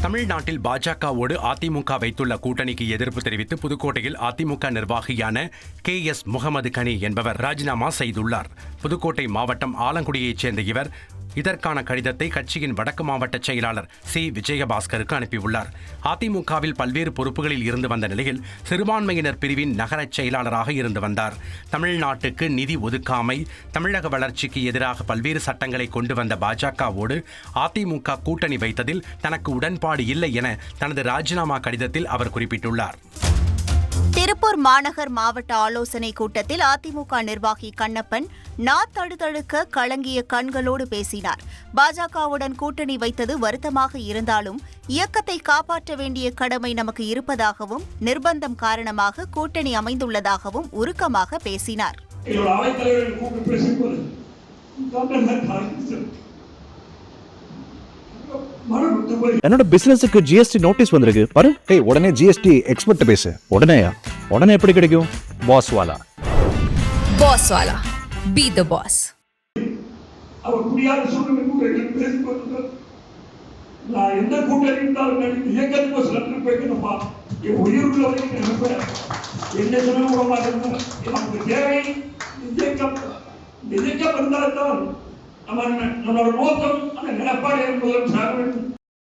தமிழ்நாட்டில் பாஜகவோடு அதிமுக வைத்துள்ள கூட்டணிக்கு எதிர்ப்பு தெரிவித்து புதுக்கோட்டையில் அதிமுக நிர்வாகியான KS முகமது கனி என்பவர் ராஜினாமா செய்துள்ளார். புதுக்கோட்டை மாவட்டம் ஆலங்குடியைச் சேர்ந்த இவர் இதற்கான கடிதத்தை கட்சியின் வடக்கு மாவட்ட செயலாளர் C. விஜயபாஸ்கருக்கு அனுப்பியுள்ளார். அதிமுகவில் பல்வேறு பொறுப்புகளில் இருந்து வந்த நிலையில் சிறுபான்மையினர் பிரிவின் நகர செயலாளராக இருந்து வந்தார். தமிழ்நாட்டுக்கு நிதி ஒதுக்காமை, தமிழக வளர்ச்சிக்கு எதிராக பல்வேறு சட்டங்களை கொண்டு வந்த பாஜகவோடு அதிமுக கூட்டணி வைத்ததில் தனக்கு உடன்பாடு இல்லை என தனது ராஜினாமா கடிதத்தில் அவர் குறிப்பிட்டுள்ளார். திருப்பூர் மாநகர் மாவட்ட ஆலோசனை கூட்டத்தில் அதிமுக நிர்வாகி கண்ணப்பன் தழுதழுக்க கலங்கிய கண்களோடு பேசினார். பாஜகவுடன் கூட்டணி வைத்தது வருத்தமாக இருந்தாலும் இயக்கத்தை காப்பாற்ற வேண்டிய கடமை நமக்கு இருப்பதாகவும் நிர்பந்தம் காரணமாக கூட்டணி அமைந்துள்ளதாகவும் உருக்கமாக பேசினார். என்னோட பிசினஸுக்கு GST நோட்டீஸ் வந்திருக்கு பாரு. உடனே GST எக்ஸ்பர்ட் பேசு. உடனே எப்படி கிடைக்கும்? பாஸ் வாலா be the boss. அவர் குடியார சூழ்நிலை கூட பேசிக்கொண்டு நான் எந்த கூட்டணி இருந்தாலும் இயக்கத்துக்கு சிலர் போய்க்கணுமா என் உயிருள்ள வரைக்கும் நினைப்பேன். என்ன சொன்ன எனக்கு தேவை இயக்கம் இருந்தால்தான் நம்மளோட நோக்கம் அந்த நிலப்பாடு என்பதும் சாக வேண்டும்.